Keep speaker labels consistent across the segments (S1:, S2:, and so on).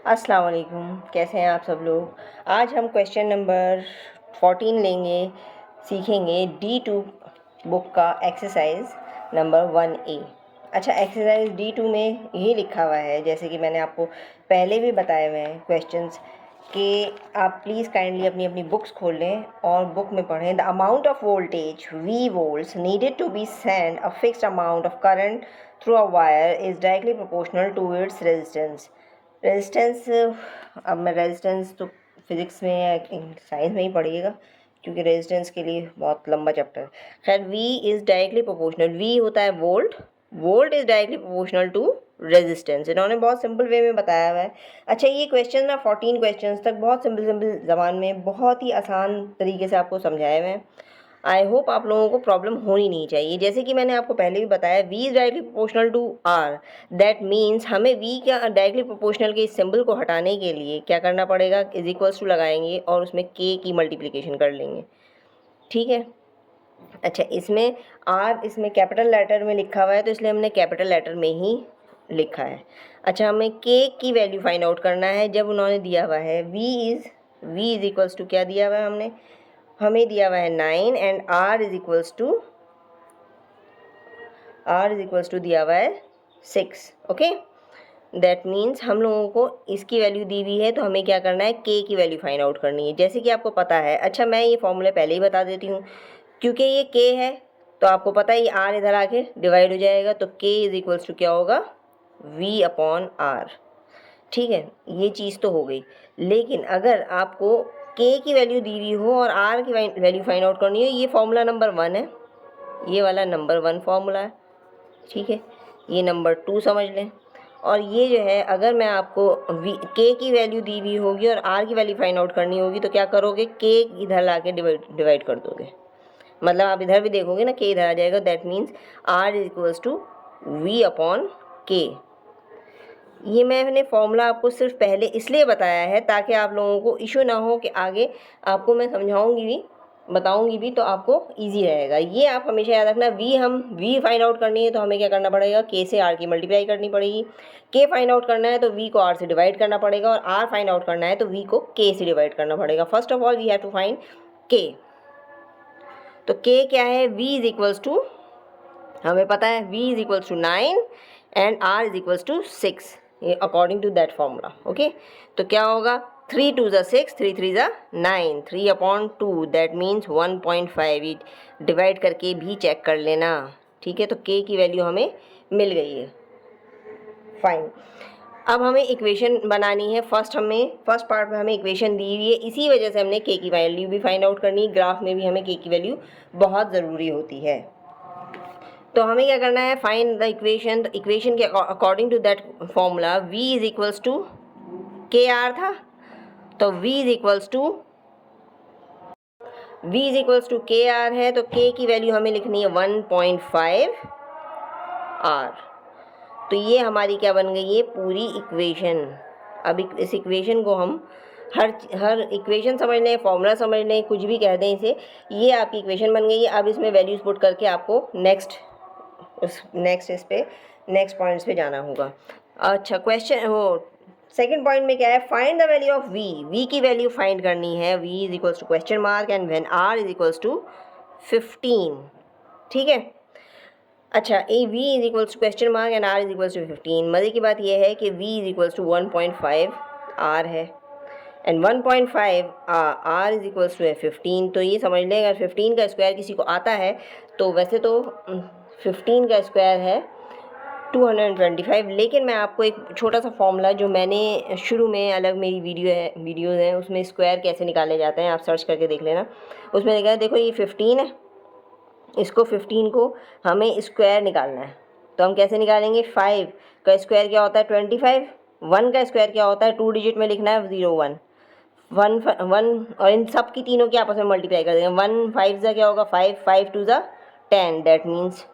S1: अस्सलाम वालेकुम, कैसे हैं आप सब लोग। आज हम क्वेश्चन नंबर 14 लेंगे, सीखेंगे D2 बुक का एक्सरसाइज नंबर 1A। अच्छा, एक्सरसाइज D2 में यही लिखा हुआ है, जैसे कि मैंने आपको पहले भी बताए हुए हैं क्वेश्चंस, कि आप प्लीज़ काइंडली अपनी अपनी बुक्स खोल लें और बुक में पढ़ें। The amount of voltage V volts needed to be send a fixed amount of current through a wire is directly proportional to its resistance। Resistance, अब मैं रेजिस्टेंस तो फिज़िक्स में या साइंस में ही पढ़िएगा, क्योंकि रेजिस्टेंस के लिए बहुत लंबा चैप्टर है। खैर, V is directly proportional, V होता है volt, volt is directly proportional to resistance. इन्होंने बहुत सिंपल वे में बताया हुआ है। अच्छा, ये क्वेश्चन ना 14 क्वेश्चन तक बहुत सिंपल ज़बान में बहुत ही आसान तरीके से आपको समझाए हुए हैं। आई होप आप लोगों को प्रॉब्लम होनी नहीं चाहिए। जैसे कि मैंने आपको पहले भी बताया, V is directly proportional to R, that means हमें V क्या डायरेक्टली प्रोपोर्शनल के इस सिंबल को हटाने के लिए क्या करना पड़ेगा, इज इक्वल्स टू लगाएंगे और उसमें K की मल्टीप्लिकेशन कर लेंगे। ठीक है। अच्छा, इसमें R इसमें कैपिटल लेटर में लिखा हुआ है, तो इसलिए हमने कैपिटल लेटर में ही लिखा है। अच्छा, हमें K की वैल्यू फाइंड आउट करना है। जब उन्होंने दिया हुआ है V इज़ इक्वल्स टू क्या दिया हुआ है, हमें दिया हुआ है 9 and R is equals to दिया हुआ है 6। ओके, दैट मीन्स हम लोगों को इसकी वैल्यू दी हुई है, तो हमें क्या करना है, K की वैल्यू फाइंड आउट करनी है, जैसे कि आपको पता है। अच्छा, मैं ये फॉर्मूला पहले ही बता देती हूँ, क्योंकि ये K है तो आपको पता है ये R इधर आके डिवाइड हो जाएगा, तो K इज़ इक्वल्स टू क्या होगा, V अपॉन R। ठीक है, ये चीज़ तो हो गई। लेकिन अगर आपको K की वैल्यू दी हुई हो और R की वैल्यू फाइंड आउट करनी हो, ये फॉर्मूला नंबर 1 है, ये वाला नंबर 1 फॉर्मूला है। ठीक है, ये नंबर 2 समझ लें। और ये जो है, अगर मैं आपको K की वैल्यू दी हुई होगी और R की वैल्यू फाइंड आउट करनी होगी, तो क्या करोगे, K इधर ला के डिवाइड कर दोगे। मतलब आप इधर भी देखोगे ना, K इधर आ जाएगा, that means R is equals to V upon K। ये मैंने फॉर्मूला आपको सिर्फ पहले इसलिए बताया है ताकि आप लोगों को इशू ना हो कि आगे आपको मैं समझाऊंगी भी, बताऊंगी भी, तो आपको इजी रहेगा। ये आप हमेशा याद रखना, V फाइंड आउट करनी है तो हमें क्या करना पड़ेगा, K से R की मल्टीप्लाई करनी पड़ेगी। K फाइंड आउट करना है तो V को R से डिवाइड करना पड़ेगा, और R फाइंड आउट करना है तो V को K से डिवाइड करना पड़ेगा। First of all we have to find K। तो K क्या है, V इज इक्वल्स टू, हमें पता है V is equals to 9 and R is equals to 6, ये according to that formula. Okay, तो क्या होगा, 3 2 ज़ा 6, 3 3 ज़ा 9, 3 अपॉन 2, दैट मीन्स 1.5। ये डिवाइड करके भी चेक कर लेना। ठीक है, तो K की वैल्यू हमें मिल गई है। फाइन, अब हमें इक्वेशन बनानी है। फर्स्ट पार्ट में हमें इक्वेशन दी हुई है, इसी वजह से हमने K की वैल्यू भी फाइंड आउट करनी है। ग्राफ में भी हमें K की वैल्यू बहुत ज़रूरी होती है। तो हमें क्या करना है, फाइंड द इक्वेशन। तो इक्वेशन के according to that formula V is equals to KR था, तो V is equals to KR है, तो K की वैल्यू हमें लिखनी है 1.5 R। तो ये हमारी क्या बन गई है, पूरी इक्वेशन। अब इस इक्वेशन को हम हर इक्वेशन समझ लें, फॉर्मूला समझ लें, कुछ भी कह दें इसे, ये आपकी इक्वेशन बन गई है। अब इसमें वैल्यूज पुट करके आपको नेक्स्ट पॉइंट्स पे जाना होगा। अच्छा, क्वेश्चन वो सेकंड पॉइंट में क्या है, find the value of V की वैल्यू फाइंड करनी है। V is equals to question mark and when R is equals to 15। ठीक है। अच्छा, V is equals to question mark and R is equals to 15। मज़े की बात यह है कि V is equals to 1.5 R है and 1.5 R is equals to 15। तो ये समझ लें, अगर 15 का स्क्वायर किसी को आता है, तो वैसे तो 15 का स्क्वायर है 225, लेकिन मैं आपको एक छोटा सा फॉर्मूला, जो मैंने शुरू में अलग मेरी वीडियोज़ हैं उसमें स्क्वायर कैसे निकाले जाते हैं, आप सर्च करके देख लेना। उसमें देखा है, देखो ये 15 है, इसको 15 को हमें स्क्वायर निकालना है, तो हम कैसे निकालेंगे, 5 का स्क्वायर क्या होता है 25, 1 का स्क्वायर क्या होता है, 2 डिजिट में लिखना है 0 1 1 और इन सब की तीनों की आपस में मल्टीप्लाई कर देंगे। 1 5 ज़ा क्या होगा 5, 5 2 ज़ा 10, दैट मीन्स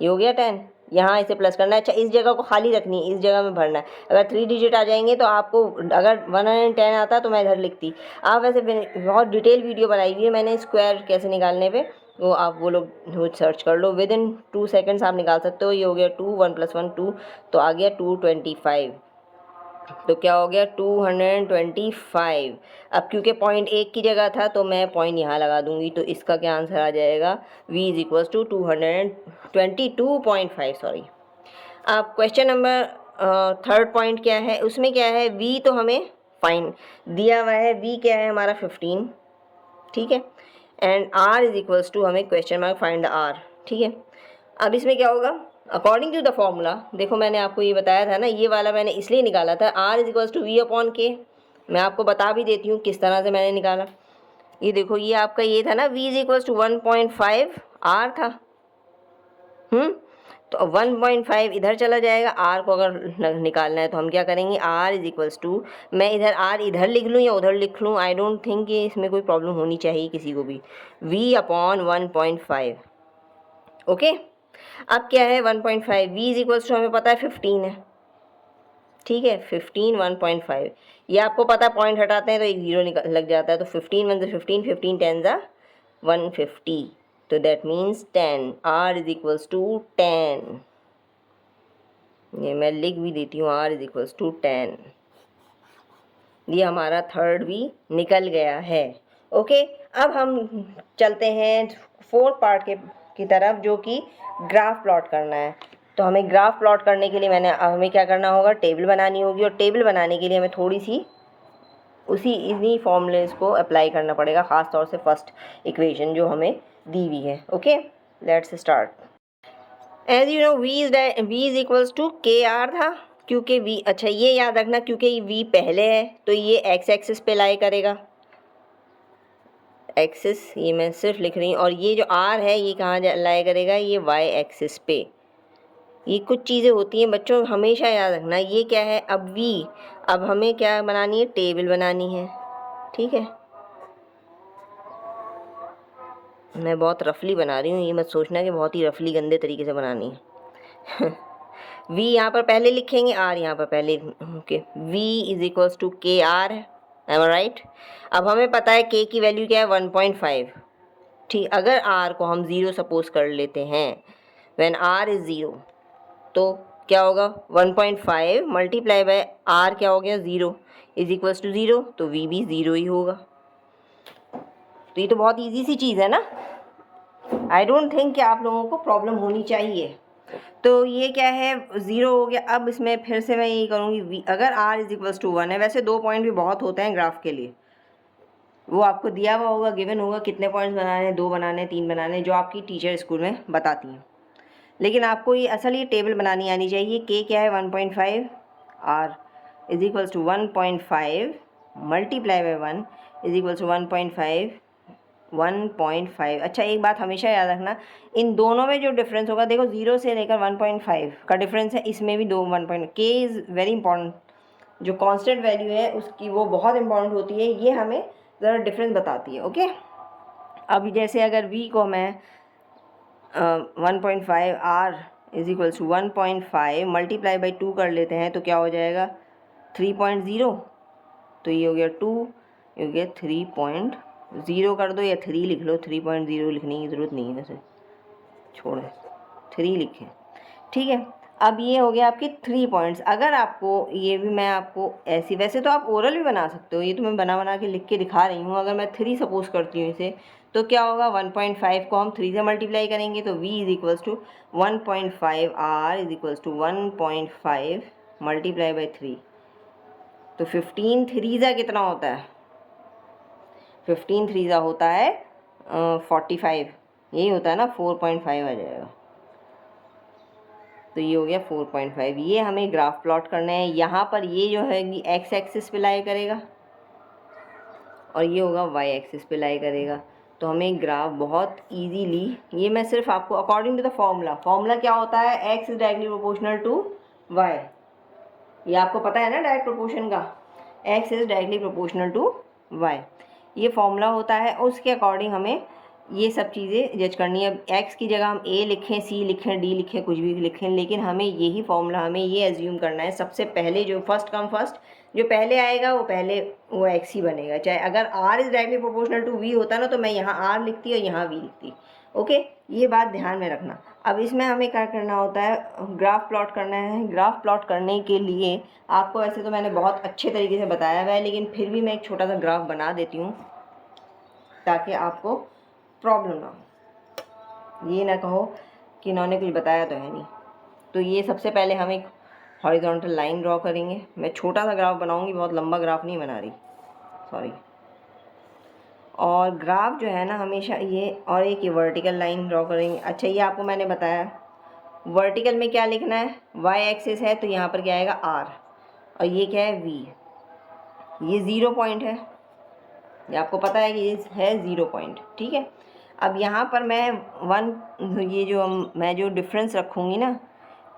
S1: ये हो गया 10। यहाँ इसे प्लस करना है। अच्छा, इस जगह को खाली रखनी है, इस जगह में भरना है। अगर 3 डिजिट आ जाएंगे तो आपको, अगर 110 आता तो मैं इधर लिखती। आप वैसे बहुत डिटेल वीडियो बनाई हुई है मैंने स्क्वायर कैसे निकालने पे, वो आप वो लोग सर्च कर लो, विद इन 2 सेकेंड्स आप निकाल सकते हो। ये हो गया 2, 1 + 1 2, तो आ गया 225। तो क्या हो गया 225। अब क्योंकि पॉइंट 1 की जगह था तो मैं पॉइंट यहाँ लगा दूंगी, तो इसका क्या आंसर आ जाएगा, v is equals to 222.5। Sorry. अब क्वेश्चन नंबर थर्ड पॉइंट क्या है, उसमें क्या है, v तो हमें फाइन दिया हुआ है, v क्या है हमारा 15, ठीक है, and r is equals to हमें question mark find the r, ठीक है। अब इसमें क्या होगा, अकॉर्डिंग टू द फॉर्मूला, देखो मैंने आपको ये बताया था ना, ये वाला मैंने इसलिए निकाला था, r is equals to V upon K. मैं आपको बता भी देती हूँ किस तरह से मैंने निकाला। ये देखो, ये आपका ये था ना, v is equals to 1.5 r था, तो 1.5 इधर चला जाएगा, r को अगर निकालना है तो हम क्या करेंगे, r इज इक्वल्स टू, मैं इधर r इधर लिख लूँ या उधर लिख लूँ, आई डोंट थिंक कि इसमें कोई प्रॉब्लम होनी चाहिए किसी को भी, v अपॉन 1.5, ओके। अब क्या है 1.5, v इज इक्वल्स टू हमें पता है 15 है, ठीक है, 15 1.5, ये आपको पता है, पॉइंट हटाते हैं तो एक जीरो निकल लग जाता है, तो 15 1 15, 15 10 150, तो that means 10, r is equals to 10, ये मैं लिख भी देती हूँ, r इज इक्वल्स टू 10। ये हमारा थर्ड भी निकल गया है, ओके। अब हम चलते हैं फोर्थ पार्ट की तरफ, जो कि ग्राफ प्लॉट करना है। तो हमें ग्राफ प्लॉट करने के लिए हमें क्या करना होगा, टेबल बनानी होगी, और टेबल बनाने के लिए हमें थोड़ी सी इन्हीं फॉर्मूलेस को अप्लाई करना पड़ेगा, ख़ास तौर से फर्स्ट इक्वेशन जो हमें दी हुई है, okay. Let's start. As you know, v is equals to K R था, क्योंकि v, अच्छा ये याद रखना, क्योंकि v पहले है तो ये x एक्सिस पे लाई करेगा, एक्सिस ये मैं सिर्फ लिख रही हूँ, और ये जो r है ये कहाँ लाई करेगा, ये y एक्सिस पे। ये कुछ चीज़ें होती हैं बच्चों, हमेशा याद रखना। ये क्या है, अब v, अब हमें क्या बनानी है, टेबल बनानी है, ठीक है। मैं बहुत रफली बना रही हूँ, ये मत सोचना कि बहुत ही रफली गंदे तरीके से बनानी है। v यहाँ पर पहले लिखेंगे, r यहाँ पर पहले, okay. v is equals to K R है, एम आई राइट। अब हमें पता है k की वैल्यू क्या है 1.5, ठीक। अगर r को हम 0 सपोज कर लेते हैं, व्हेन r इज 0, तो क्या होगा 1.5 मल्टीप्लाई बाय r क्या हो गया 0 इज इक्वल्स टू 0, तो v भी 0 ही होगा। तो ये तो बहुत ईजी सी चीज़ है ना, आई डोंट थिंक कि आप लोगों को प्रॉब्लम होनी चाहिए। तो ये क्या है, 0 हो गया। अब इसमें फिर से मैं यही करूँगी, अगर r इज इक्वल्स टू 1 है, वैसे 2 पॉइंट भी बहुत होते हैं ग्राफ के लिए, वो आपको दिया हुआ होगा, गिवन होगा कितने पॉइंट्स बनाने हैं, 2 बनाने हैं, 3 बनाने हैं, जो आपकी टीचर स्कूल में बताती हैं। लेकिन आपको ये असल ये टेबल बनानी आनी चाहिए। k क्या है 1.5, r is equals to 1.5 multiply by 1 is equals to 1.5। अच्छा एक बात हमेशा याद रखना, इन दोनों में जो डिफरेंस होगा, देखो 0 से लेकर 1.5 का डिफरेंस है, इसमें भी 2 1. k इज़ वेरी इंपॉर्टेंट, जो कांस्टेंट वैल्यू है उसकी वो बहुत इंपॉर्टेंट होती है, ये हमें ज़रा डिफरेंस बताती है, ओके। अब जैसे अगर v को मैं 1.5 r is equals to 1.5 multiply by 2 कर लेते हैं, तो क्या हो जाएगा 3.0, तो ये हो गया 2, ये हो गया 3.0 कर दो, या 3 लिख लो, 3.0 लिखने की ज़रूरत नहीं है, वैसे छोड़ें 3 लिखें, ठीक है। अब ये हो गया आपके 3 पॉइंट्स। अगर आपको ये भी मैं आपको ऐसी, वैसे तो आप ओरल भी बना सकते हो, ये तो मैं बना के लिख के दिखा रही हूँ। अगर मैं 3 सपोज करती हूँ इसे, तो क्या होगा 1.5 को हम 3 से मल्टीप्लाई करेंगे, तो v is equals to 1.5 r is equals to 1.5 multiply by 3, तो 15 3 कितना होता है, 15 3 होता है 45, यही होता है ना, 4.5 आ जाएगा। तो ये हो गया 4.5। ये हमें ग्राफ प्लॉट करना है। यहाँ पर ये जो है एक्स एक्सिस पे लाई करेगा, और ये होगा वाई एक्सिस पे लाई करेगा। तो हमें ग्राफ बहुत इजीली, ये मैं सिर्फ आपको अकॉर्डिंग टू द फॉर्मूला क्या होता है, X is directly proportional to Y, ये आपको पता है ना डायरेक्ट प्रोपोर्शन का, X is directly proportional to Y, ये फॉर्मूला होता है। उसके अकॉर्डिंग हमें ये सब चीज़ें जज करनी है। एक्स की जगह हम ए लिखें, सी लिखें, डी लिखें, कुछ भी लिखें, लेकिन हमें यही फॉर्मूला, हमें ये एज्यूम करना है, सबसे पहले जो फर्स्ट कम फर्स्ट, जो पहले आएगा वो एक्स ही बनेगा। चाहे अगर R is directly proportional to V होता ना, तो मैं यहाँ आर लिखती और यहाँ वी लिखती, ओके। ये बात ध्यान में रखना। अब इसमें हमें क्या करना होता है, ग्राफ प्लॉट करना है। ग्राफ प्लॉट करने के लिए आपको वैसे तो मैंने बहुत अच्छे तरीके से बताया हुआ है, लेकिन फिर भी मैं एक छोटा सा ग्राफ बना देती हूँ ताकि आपको प्रॉब्लम ना हो, ये ना कहो कि इन्होंने कुछ बताया तो है नहीं। तो ये सबसे पहले हम एक हॉरिजॉन्टल लाइन ड्रॉ करेंगे। मैं छोटा सा ग्राफ बनाऊंगी, बहुत लंबा ग्राफ नहीं बना रही, सॉरी। और ग्राफ जो है ना हमेशा ये, और एक ये वर्टिकल लाइन ड्रॉ करेंगे। अच्छा, ये आपको मैंने बताया वर्टिकल में क्या लिखना है, वाई एक्सिस है तो यहाँ पर क्या आएगा आर, और ये क्या है वी। ये 0 पॉइंट है, ये आपको पता है कि ये है 0 पॉइंट, ठीक है। अब यहाँ पर मैं ये जो मैं जो डिफरेंस रखूँगी ना,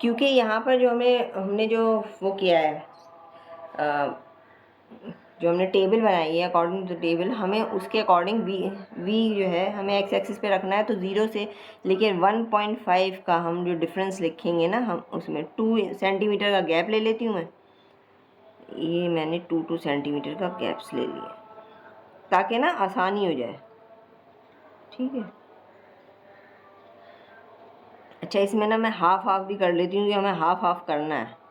S1: क्योंकि यहाँ पर जो हमने जो वो किया है, जो हमने टेबल बनाई है अकॉर्डिंग टू टेबल, हमें उसके अकॉर्डिंग वी जो है हमें एक्स एक्सिस पे रखना है। तो 0 से लेके 1.5 का हम जो डिफरेंस लिखेंगे ना, हम उसमें 2 सेंटीमीटर का गैप ले लेती हूँ मैं। ये मैंने 2 सेंटीमीटर का गैप्स ले लिए ताकि ना आसानी हो जाए, ठीक है। अच्छा, इसमें ना मैं हाफ हाफ भी कर लेती हूँ कि हमें हाफ हाफ करना है।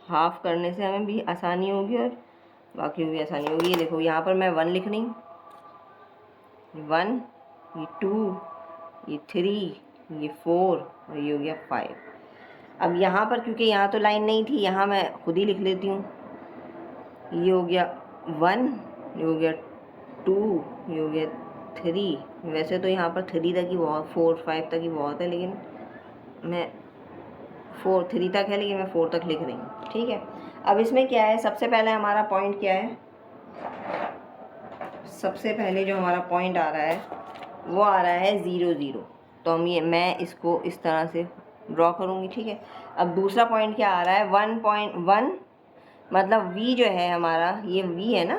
S1: हाफ करने से हमें भी आसानी होगी और बाकी भी आसानी होगी। ये देखो यहाँ पर मैं 1 लिख रही हूँ, 1, ये 2, ये 3, ये 4 और ये हो गया 5। अब यहाँ पर क्योंकि यहाँ तो लाइन नहीं थी, यहाँ मैं खुद ही लिख लेती हूँ। ये हो गया 1, ये हो गया 2, ये हो गया 3। वैसे तो यहाँ पर 3 तक ही बहुत, 4 5 तक ही बहुत है, लेकिन मैं 3 तक है, लेकिन मैं 4 तक लिख रही हूँ, ठीक है। अब इसमें क्या है, सबसे पहले हमारा पॉइंट क्या है, सबसे पहले जो हमारा पॉइंट आ रहा है वो आ रहा है 0 0। तो मैं इसको इस तरह से ड्रॉ करूँगी, ठीक है। अब दूसरा पॉइंट क्या आ रहा है, 1.1, मतलब v जो है हमारा, ये v है ना,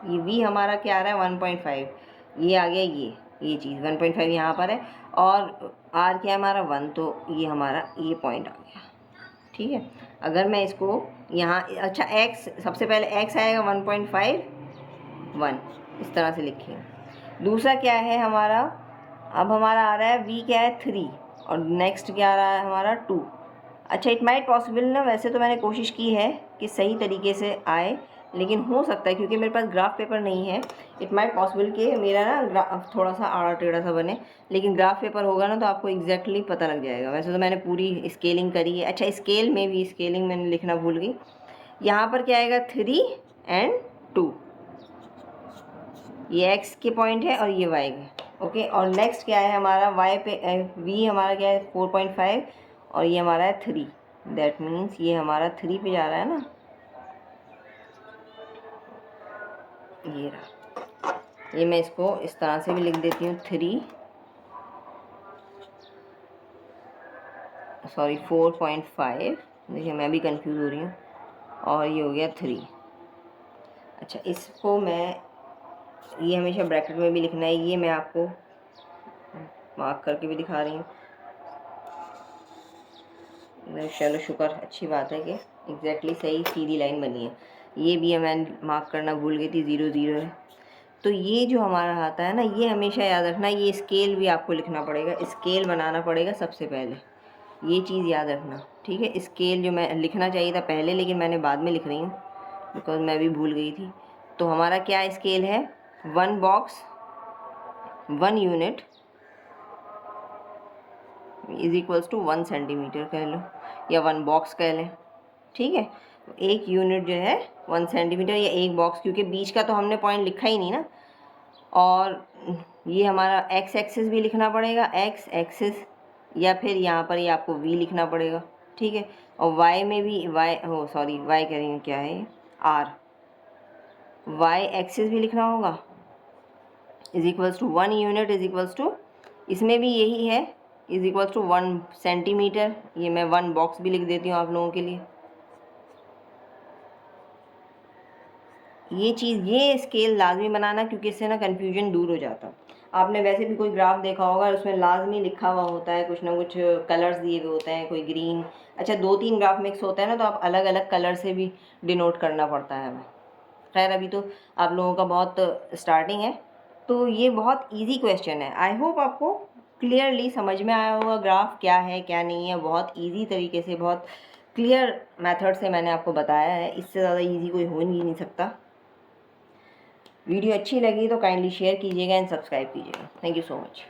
S1: ये v हमारा क्या आ रहा है 1.5। ये आ गया, ये चीज़ 1.5 यहाँ पर है, और r क्या है हमारा 1, तो ये हमारा ये पॉइंट आ गया, ठीक है। अगर मैं इसको यहाँ, अच्छा x, सबसे पहले x आएगा 1.5 1, इस तरह से लिखेंगे। दूसरा क्या है हमारा, अब हमारा आ रहा है v क्या है 3, और नेक्स्ट क्या आ रहा है हमारा 2। अच्छा, इट माइट पॉसिबल ना, वैसे तो मैंने कोशिश की है कि सही तरीके से आए, लेकिन हो सकता है क्योंकि मेरे पास ग्राफ पेपर नहीं है, इट माइट पॉसिबल कि मेरा ना ग्राफ थोड़ा सा आड़ा टेढ़ा सा बने, लेकिन ग्राफ पेपर होगा ना तो आपको एग्जैक्टली पता लग जाएगा। वैसे तो मैंने पूरी स्केलिंग करी है। अच्छा, स्केल में भी स्केलिंग मैंने लिखना भूल गई। यहाँ पर क्या आएगा 3 एंड 2, ये x के पॉइंट है और ये y के, ओके। और नेक्स्ट क्या है हमारा y पे, v हमारा क्या है 4.5 और ये हमारा है 3, दैट मीन्स ये हमारा 3 पे जा रहा है ना, ये रहा। ये मैं इसको इस तरह से भी लिख देती हूँ 3, सॉरी 4.5, देखिए मैं भी कंफ्यूज हो रही हूँ, और ये हो गया 3। अच्छा, इसको मैं, ये हमेशा ब्रैकेट में भी लिखना है, ये मैं आपको मार्क करके भी दिखा रही हूँ। चलो शुक्र, अच्छी बात है कि एग्जैक्टली सही सीधी लाइन बनी है। ये भी मैं मार्क करना भूल गई थी, 0 0 है। तो ये जो हमारा आता है ना, ये हमेशा याद रखना, ये स्केल भी आपको लिखना पड़ेगा, स्केल बनाना पड़ेगा सबसे पहले, ये चीज़ याद रखना, ठीक है। स्केल जो मैं लिखना चाहिए था पहले, लेकिन मैंने बाद में लिख रही हूँ बिकॉज मैं भी भूल गई थी। तो हमारा क्या स्केल है, 1 box 1 unit is equals to 1 centimetre कह लो, या 1 बॉक्स कह लें, ठीक है। एक यूनिट जो है 1 सेंटीमीटर या एक बॉक्स, क्योंकि बीच का तो हमने पॉइंट लिखा ही नहीं ना। और ये हमारा एक्स एक्सिस भी लिखना पड़ेगा, एक्स एक्सिस, या फिर यहाँ पर ये आपको वी लिखना पड़ेगा, ठीक है। और वाई में भी वाई, हो सॉरी वाई कह रही हूँ, क्या है आर, वाई एक्सिस भी लिखना होगा, is equals to 1 unit is equals to, इसमें भी यही है, इज इक्वल्स टू 1 सेंटीमीटर। ये मैं 1 बॉक्स भी लिख देती हूँ आप लोगों के लिए। ये चीज़, ये स्केल लाजमी बनाना, क्योंकि इससे ना कन्फ्यूजन दूर हो जाता। आपने वैसे भी कोई ग्राफ देखा होगा, उसमें लाजमी लिखा हुआ होता है, कुछ ना कुछ कलर्स दिए हुए होते हैं, कोई ग्रीन, अच्छा 2 3 ग्राफ मिक्स होता है ना, तो आप अलग अलग कलर से भी डिनोट करना पड़ता है हमें। खैर अभी तो आप लोगों का बहुत स्टार्टिंग है, तो ये बहुत इजी क्वेश्चन है। आई होप आपको क्लियरली समझ में आया होगा ग्राफ क्या है क्या नहीं है। बहुत इजी तरीके से, बहुत क्लियर मेथड से मैंने आपको बताया है, इससे ज़्यादा इजी कोई हो ही नहीं सकता। वीडियो अच्छी लगी तो काइंडली शेयर कीजिएगा एंड सब्सक्राइब कीजिएगा। Thank you so much.